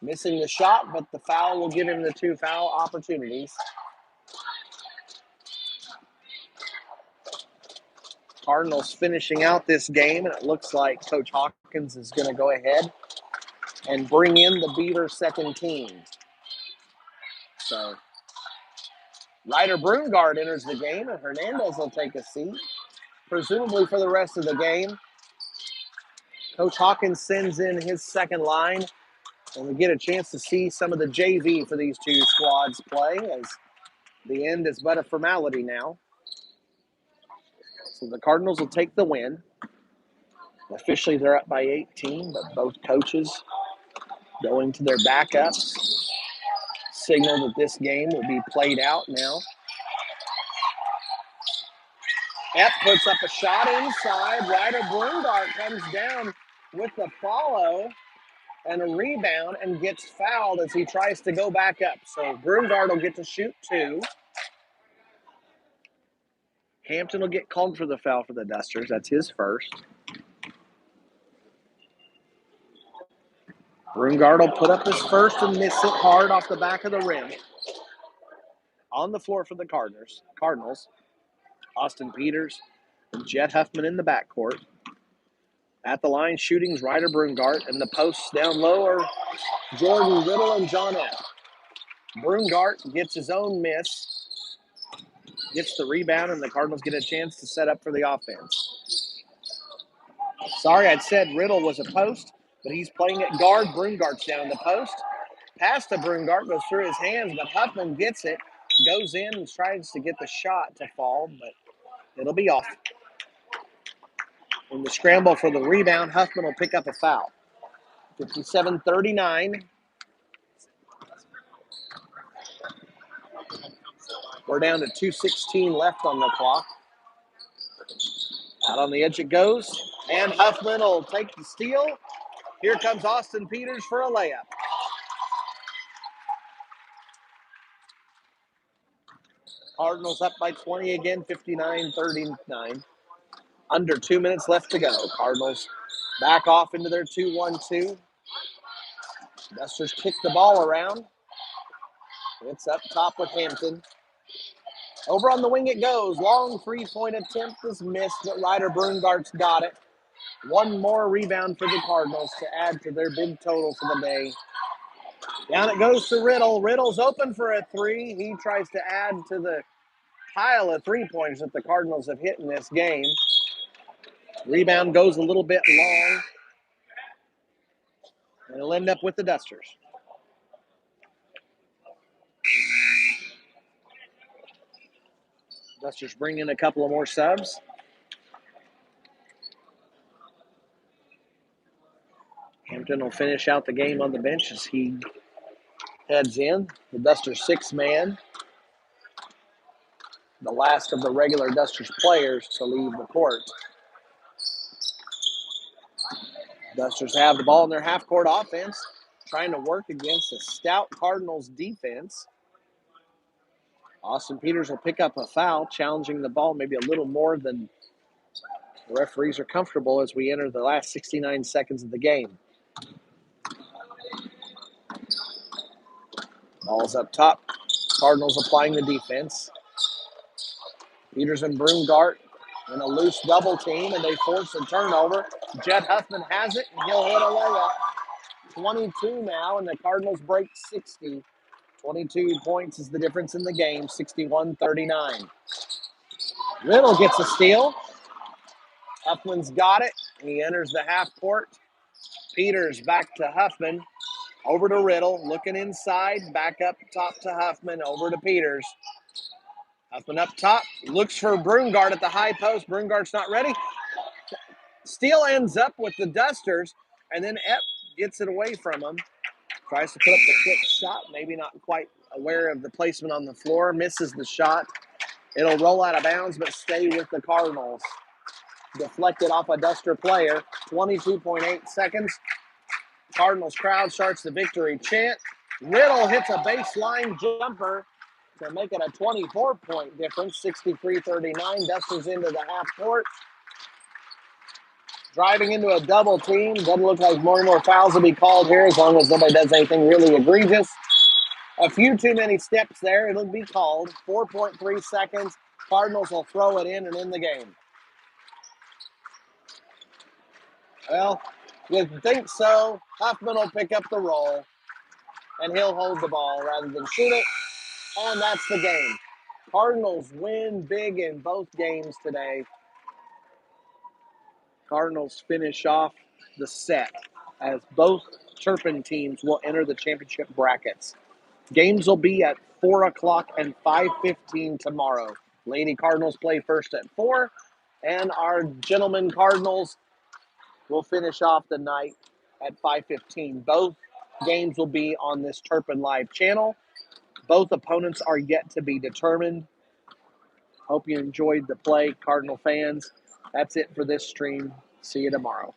Missing the shot, but the foul will give him the 2 foul opportunities. Cardinals finishing out this game, and it looks like Coach Hawkins is going to go ahead and bring in the Beaver second team. So Ryder Broomgard enters the game, and Hernandez will take a seat, presumably for the rest of the game. Coach Hawkins sends in his second line, and we get a chance to see some of the JV for these 2 squads play, as the end is but a formality now. So the Cardinals will take the win. Officially, they're up by 18, but both coaches going to their backups signal that this game will be played out now. Epp puts up a shot inside. Ryder Broomgart comes down with the follow and a rebound and gets fouled as he tries to go back up. So Broomgart will get to shoot 2. Hampton will get called for the foul for the Dusters. That's his first. Broomgart will put up his first and miss it hard off the back of the rim. On the floor for the Cardinals, Austin Peters and Jet Huffman in the backcourt. At the line, shooting's Ryder Broomgart, and the posts down low are Jordan Riddle and John Epp. Broomgart gets his own miss, gets the rebound, and the Cardinals get a chance to set up for the offense. Sorry, I'd said Riddle was a post, but he's playing at guard. Broomgart's down in the post. Pass to Broomgart goes through his hands, but Huffman gets it, goes in and tries to get the shot to fall, but it'll be off. In the scramble for the rebound, Huffman will pick up a foul. 57-39. We're down to 2:16 left on the clock. Out on the edge it goes. And Huffman will take the steal. Here comes Austin Peters for a layup. Cardinals up by 20 again, 59-39. Under 2 minutes left to go. Cardinals back off into their 2-1-2. Dusters kick the ball around. It's up top with Hampton. Over on the wing it goes. Long three-point attempt is missed, but Ryder Brungart's got it. One more rebound for the Cardinals to add to their big total for the day. Down it goes to Riddle. Riddle's open for a three. He tries to add to the pile of three-pointers that the Cardinals have hit in this game. Rebound goes a little bit long. And it'll end up with the Dusters. Dusters bring in a couple of more subs. Hampton will finish out the game on the bench as he heads in. The Dusters sixth man. The last of the regular Dusters players to leave the court. Dusters have the ball in their half-court offense, trying to work against a stout Cardinals defense. Austin Peters will pick up a foul, challenging the ball maybe a little more than the referees are comfortable as we enter the last 69 seconds of the game. Ball's up top. Cardinals applying the defense. Peters and Brungart in a loose double team, and they force a turnover. Jed Huffman has it, and he'll hit a layup. 22 now, and the Cardinals break 60. 22 points is the difference in the game, 61-39. Riddle gets a steal. Huffman's got it, and he enters the half court. Peters back to Huffman. Over to Riddle, looking inside, back up top to Huffman, over to Peters. Huffman up top, looks for Brungart at the high post. Brungart's not ready. Steal ends up with the Dusters, and then Epp gets it away from him. Tries to put up the quick shot, maybe not quite aware of the placement on the floor. Misses the shot. It'll roll out of bounds, but stay with the Cardinals. Deflected off a Duster player. 22.8 seconds. Cardinals crowd starts the victory chant. Riddle hits a baseline jumper to make it a 24-point difference, 63-39. Dusters into the half court. Driving into a double team. Doesn't look like more and more fouls will be called here as long as nobody does anything really egregious. A few too many steps there. It'll be called. 4.3 seconds. Cardinals will throw it in and in the game. Well, you think so. Huffman will pick up the roll, and he'll hold the ball rather than shoot it. And that's the game. Cardinals win big in both games today. Cardinals finish off the set as both Turpin teams will enter the championship brackets. Games will be at 4 o'clock and 5:15 tomorrow. Lady Cardinals play first at 4, and our gentlemen Cardinals will finish off the night at 5:15. Both games will be on this Turpin Live channel. Both opponents are yet to be determined. Hope you enjoyed the play, Cardinal fans. That's it for this stream. See you tomorrow.